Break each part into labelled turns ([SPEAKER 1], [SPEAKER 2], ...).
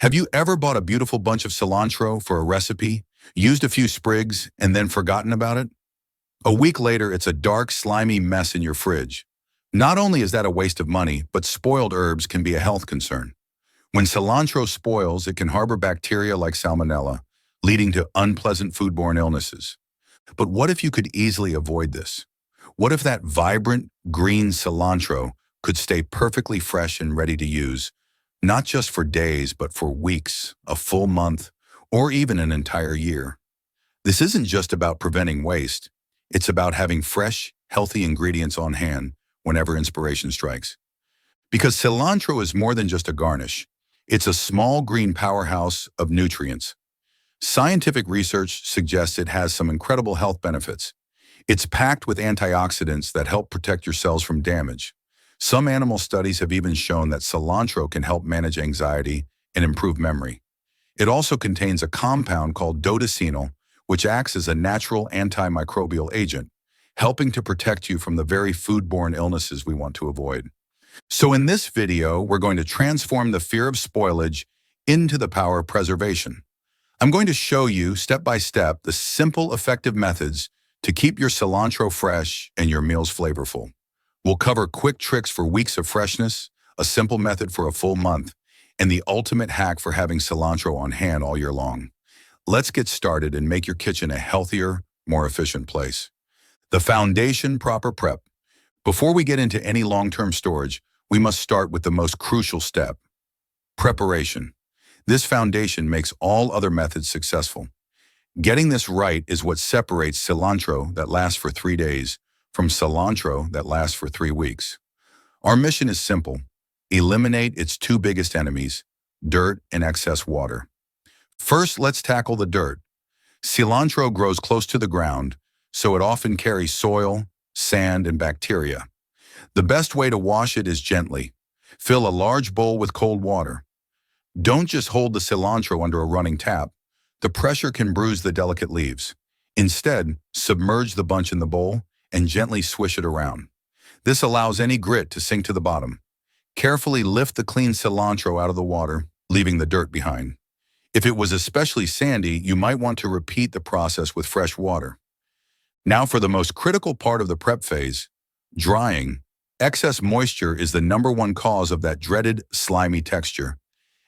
[SPEAKER 1] Have you ever bought a beautiful bunch of cilantro for a recipe, used a few sprigs, and then forgotten about it? A week later, it's a dark, slimy mess in your fridge. Not only is that a waste of money, but spoiled herbs can be a health concern. When cilantro spoils, it can harbor bacteria like salmonella, leading to unpleasant foodborne illnesses. But what if you could easily avoid this? What if that vibrant, green cilantro could stay perfectly fresh and ready to use, not just for days, but for weeks, a full month, or even an entire year? This isn't just about preventing waste. It's about having fresh, healthy ingredients on hand whenever inspiration strikes. Because cilantro is more than just a garnish. It's a small green powerhouse of nutrients. Scientific research suggests it has some incredible health benefits. It's packed with antioxidants that help protect your cells from damage. Some animal studies have even shown that cilantro can help manage anxiety and improve memory. It also contains a compound called dodecenal, which acts as a natural antimicrobial agent, helping to protect you from the very foodborne illnesses we want to avoid. So in this video, we're going to transform the fear of spoilage into the power of preservation. I'm going to show you, step by step, the simple, effective methods to keep your cilantro fresh and your meals flavorful. We'll cover quick tricks for weeks of freshness, a simple method for a full month, and the ultimate hack for having cilantro on hand all year long. Let's get started and make your kitchen a healthier, more efficient place. The foundation: proper prep. Before we get into any long-term storage, we must start with the most crucial step: preparation. This foundation makes all other methods successful. Getting this right is what separates cilantro that lasts for 3 days from cilantro that lasts for 3 weeks. Our mission is simple: eliminate its two biggest enemies, dirt and excess water. First, let's tackle the dirt. Cilantro grows close to the ground, so it often carries soil, sand, and bacteria. The best way to wash it is gently. Fill a large bowl with cold water. Don't just hold the cilantro under a running tap. The pressure can bruise the delicate leaves. Instead, submerge the bunch in the bowl and gently swish it around. This allows any grit to sink to the bottom. Carefully lift the clean cilantro out of the water, leaving the dirt behind. If it was especially sandy, you might want to repeat the process with fresh water. Now for the most critical part of the prep phase: drying. Excess moisture is the #1 cause of that dreaded slimy texture,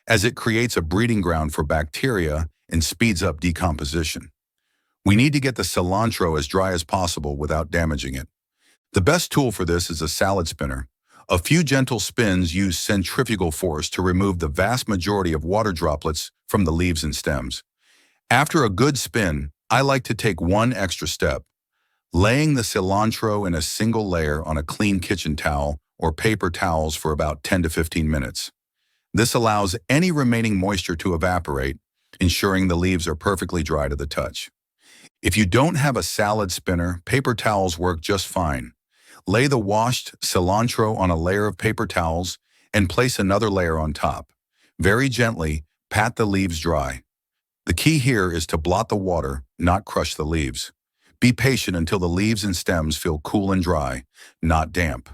[SPEAKER 1] as it creates a breeding ground for bacteria and speeds up decomposition. We need to get the cilantro as dry as possible without damaging it. The best tool for this is a salad spinner. A few gentle spins use centrifugal force to remove the vast majority of water droplets from the leaves and stems. After a good spin, I like to take one extra step: laying the cilantro in a single layer on a clean kitchen towel or paper towels for about 10 to 15 minutes. This allows any remaining moisture to evaporate, ensuring the leaves are perfectly dry to the touch. If you don't have a salad spinner, paper towels work just fine. Lay the washed cilantro on a layer of paper towels and place another layer on top. Very gently, pat the leaves dry. The key here is to blot the water, not crush the leaves. Be patient until the leaves and stems feel cool and dry, not damp.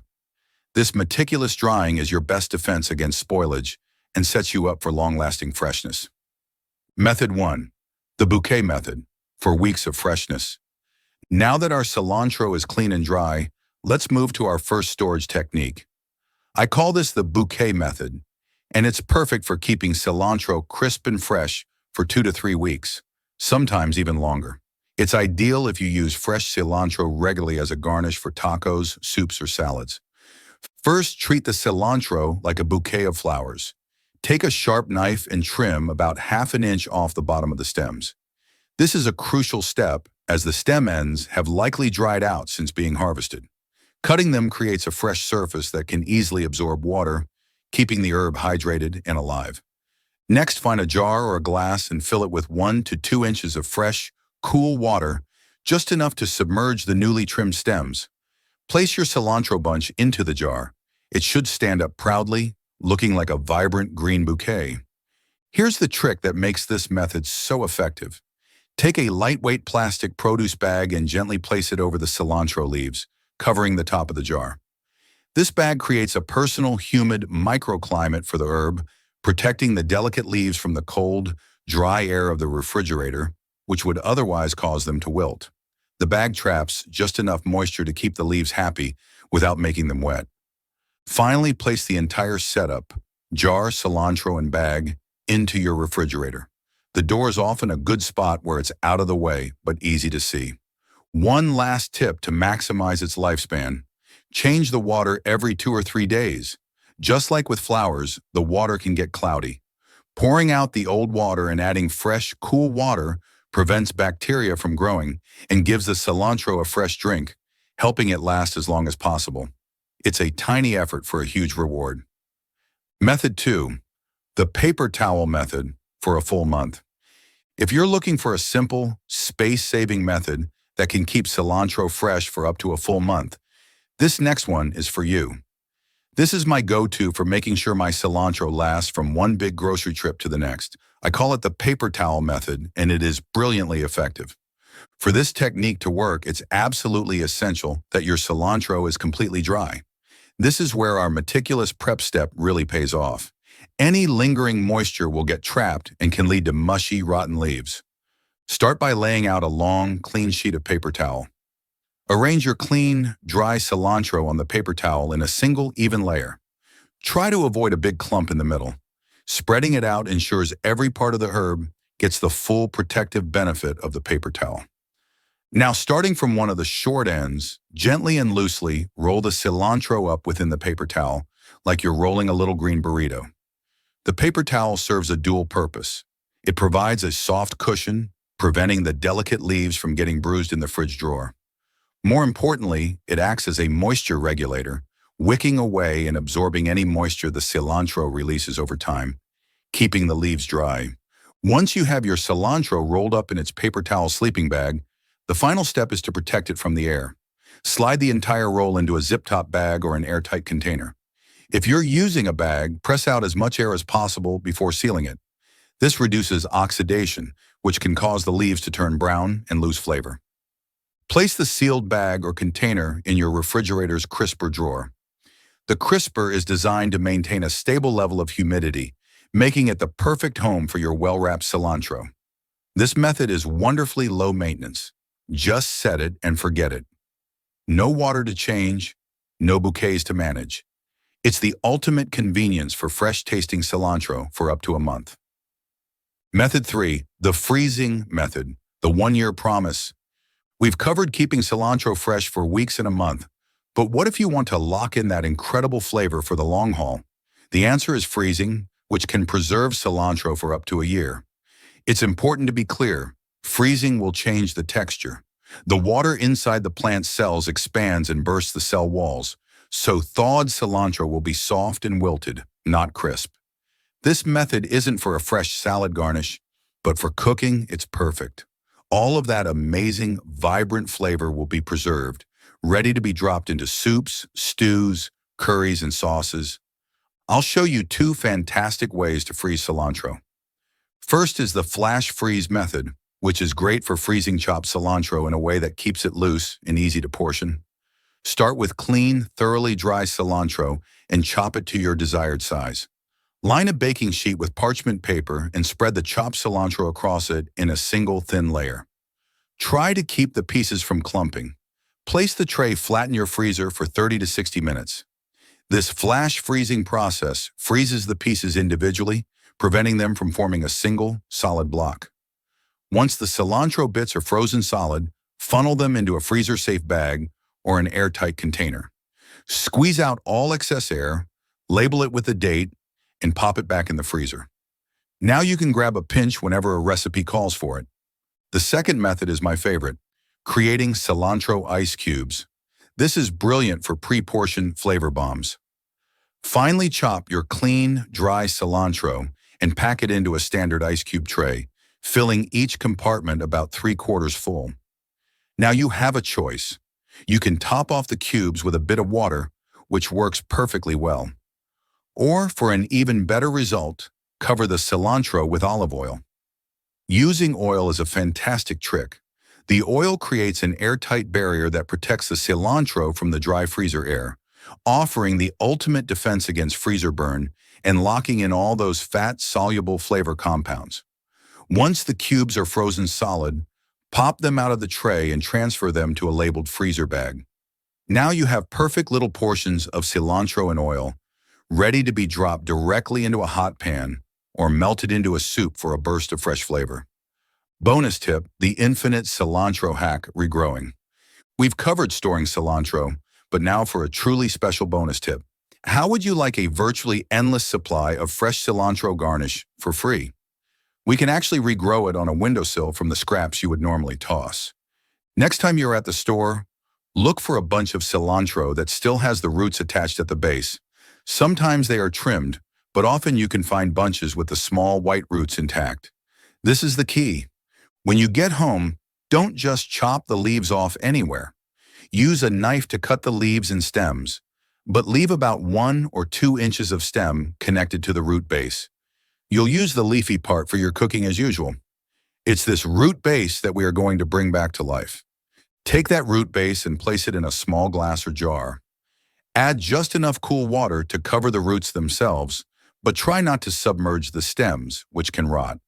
[SPEAKER 1] This meticulous drying is your best defense against spoilage and sets you up for long-lasting freshness. Method 1. The Bouquet Method, for weeks of freshness. Now that our cilantro is clean and dry, let's move to our first storage technique. I call this the Bouquet Method, and it's perfect for keeping cilantro crisp and fresh for 2 to 3 weeks, sometimes even longer. It's ideal if you use fresh cilantro regularly as a garnish for tacos, soups, or salads. First, treat the cilantro like a bouquet of flowers. Take a sharp knife and trim about 1/2 inch off the bottom of the stems. This is a crucial step, as the stem ends have likely dried out since being harvested. Cutting them creates a fresh surface that can easily absorb water, keeping the herb hydrated and alive. Next, find a jar or a glass and fill it with 1 to 2 inches of fresh, cool water, just enough to submerge the newly trimmed stems. Place your cilantro bunch into the jar. It should stand up proudly, looking like a vibrant green bouquet. Here's the trick that makes this method so effective. Take a lightweight plastic produce bag and gently place it over the cilantro leaves, covering the top of the jar. This bag creates a personal, humid microclimate for the herb, protecting the delicate leaves from the cold, dry air of the refrigerator, which would otherwise cause them to wilt. The bag traps just enough moisture to keep the leaves happy without making them wet. Finally, place the entire setup, jar, cilantro, and bag, into your refrigerator. The door is often a good spot where it's out of the way, but easy to see. One last tip to maximize its lifespan: change the water every 2 or 3 days. Just like with flowers, the water can get cloudy. Pouring out the old water and adding fresh, cool water prevents bacteria from growing and gives the cilantro a fresh drink, helping it last as long as possible. It's a tiny effort for a huge reward. Method 2. The paper towel method for a full month. If you're looking for a simple, space-saving method that can keep cilantro fresh for up to a full month, this next one is for you. This is my go-to for making sure my cilantro lasts from one big grocery trip to the next. I call it the paper towel method, and it is brilliantly effective. For this technique to work, it's absolutely essential that your cilantro is completely dry. This is where our meticulous prep step really pays off. Any lingering moisture will get trapped and can lead to mushy, rotten leaves. Start by laying out a long, clean sheet of paper towel. Arrange your clean, dry cilantro on the paper towel in a single, even layer. Try to avoid a big clump in the middle. Spreading it out ensures every part of the herb gets the full protective benefit of the paper towel. Now, starting from one of the short ends, gently and loosely roll the cilantro up within the paper towel, like you're rolling a little green burrito. The paper towel serves a dual purpose. It provides a soft cushion, preventing the delicate leaves from getting bruised in the fridge drawer. More importantly, it acts as a moisture regulator, wicking away and absorbing any moisture the cilantro releases over time, keeping the leaves dry. Once you have your cilantro rolled up in its paper towel sleeping bag, the final step is to protect it from the air. Slide the entire roll into a zip-top bag or an airtight container. If you're using a bag, press out as much air as possible before sealing it. This reduces oxidation, which can cause the leaves to turn brown and lose flavor. Place the sealed bag or container in your refrigerator's crisper drawer. The crisper is designed to maintain a stable level of humidity, making it the perfect home for your well-wrapped cilantro. This method is wonderfully low maintenance. Just set it and forget it. No water to change, no bouquets to manage. It's the ultimate convenience for fresh-tasting cilantro for up to a month. Method 3, the freezing method, the 1-year promise. We've covered keeping cilantro fresh for weeks and a month, but what if you want to lock in that incredible flavor for the long haul? The answer is freezing, which can preserve cilantro for up to a year. It's important to be clear. Freezing will change the texture. The water inside the plant cells expands and bursts the cell walls, so thawed cilantro will be soft and wilted, not crisp. This method isn't for a fresh salad garnish, but for cooking, it's perfect. All of that amazing, vibrant flavor will be preserved, ready to be dropped into soups, stews, curries, and sauces. I'll show you 2 fantastic ways to freeze cilantro. First is the flash freeze method, which is great for freezing chopped cilantro in a way that keeps it loose and easy to portion. Start with clean, thoroughly dry cilantro and chop it to your desired size. Line a baking sheet with parchment paper and spread the chopped cilantro across it in a single thin layer. Try to keep the pieces from clumping. Place the tray flat in your freezer for 30 to 60 minutes. This flash freezing process freezes the pieces individually, preventing them from forming a single, solid block. Once the cilantro bits are frozen solid, funnel them into a freezer-safe bag or an airtight container. Squeeze out all excess air, label it with the date, and pop it back in the freezer. Now you can grab a pinch whenever a recipe calls for it. The second method is my favorite, creating cilantro ice cubes. This is brilliant for pre-portioned flavor bombs. Finely chop your clean, dry cilantro and pack it into a standard ice cube tray, filling each compartment about 3/4 full. Now you have a choice. You can top off the cubes with a bit of water, which works perfectly well. Or, for an even better result, cover the cilantro with olive oil. Using oil is a fantastic trick. The oil creates an airtight barrier that protects the cilantro from the dry freezer air, offering the ultimate defense against freezer burn and locking in all those fat-soluble flavor compounds. Once the cubes are frozen solid, pop them out of the tray and transfer them to a labeled freezer bag. Now you have perfect little portions of cilantro and oil, ready to be dropped directly into a hot pan or melted into a soup for a burst of fresh flavor. Bonus tip, the infinite cilantro hack, regrowing. We've covered storing cilantro, but now for a truly special bonus tip. How would you like a virtually endless supply of fresh cilantro garnish for free? We can actually regrow it on a windowsill from the scraps you would normally toss. Next time you're at the store, look for a bunch of cilantro that still has the roots attached at the base. Sometimes they are trimmed, but often you can find bunches with the small white roots intact. This is the key. When you get home, don't just chop the leaves off anywhere. Use a knife to cut the leaves and stems, but leave about 1 or 2 inches of stem connected to the root base. You'll use the leafy part for your cooking as usual. It's this root base that we are going to bring back to life. Take that root base and place it in a small glass or jar. Add just enough cool water to cover the roots themselves, but try not to submerge the stems, which can rot.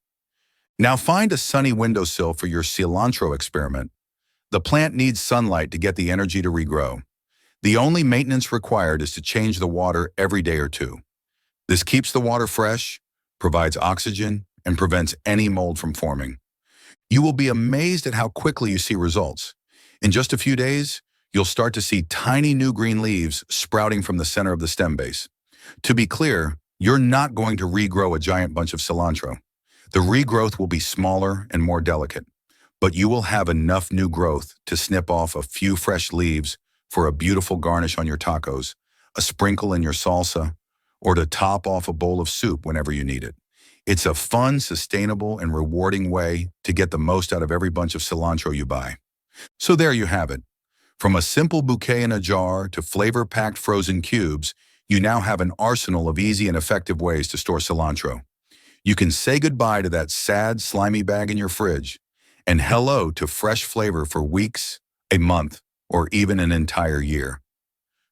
[SPEAKER 1] Now find a sunny windowsill for your cilantro experiment. The plant needs sunlight to get the energy to regrow. The only maintenance required is to change the water every day or 2. This keeps the water fresh, provides oxygen, and prevents any mold from forming. You will be amazed at how quickly you see results. In just a few days, you'll start to see tiny new green leaves sprouting from the center of the stem base. To be clear, you're not going to regrow a giant bunch of cilantro. The regrowth will be smaller and more delicate, but you will have enough new growth to snip off a few fresh leaves for a beautiful garnish on your tacos, a sprinkle in your salsa, or to top off a bowl of soup whenever you need it. It's a fun, sustainable, and rewarding way to get the most out of every bunch of cilantro you buy. So there you have it. From a simple bouquet in a jar to flavor-packed frozen cubes, you now have an arsenal of easy and effective ways to store cilantro. You can say goodbye to that sad, slimy bag in your fridge and hello to fresh flavor for weeks, a month, or even an entire year.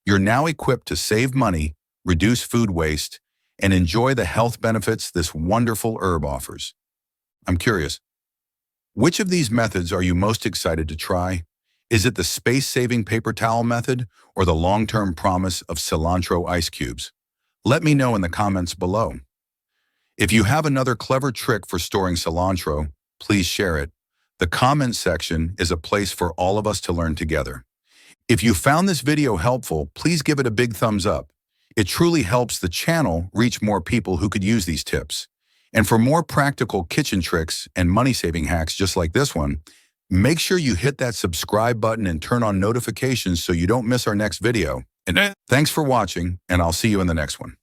[SPEAKER 1] You're now equipped to save money, reduce food waste, and enjoy the health benefits this wonderful herb offers. I'm curious, which of these methods are you most excited to try? Is it the space-saving paper towel method or the long-term promise of cilantro ice cubes? Let me know in the comments below. If you have another clever trick for storing cilantro, please share it. The comment section is a place for all of us to learn together. If you found this video helpful, please give it a big thumbs up. It truly helps the channel reach more people who could use these tips. And for more practical kitchen tricks and money-saving hacks just like this one, make sure you hit that subscribe button and turn on notifications so you don't miss our next video. And thanks for watching, and I'll see you in the next one.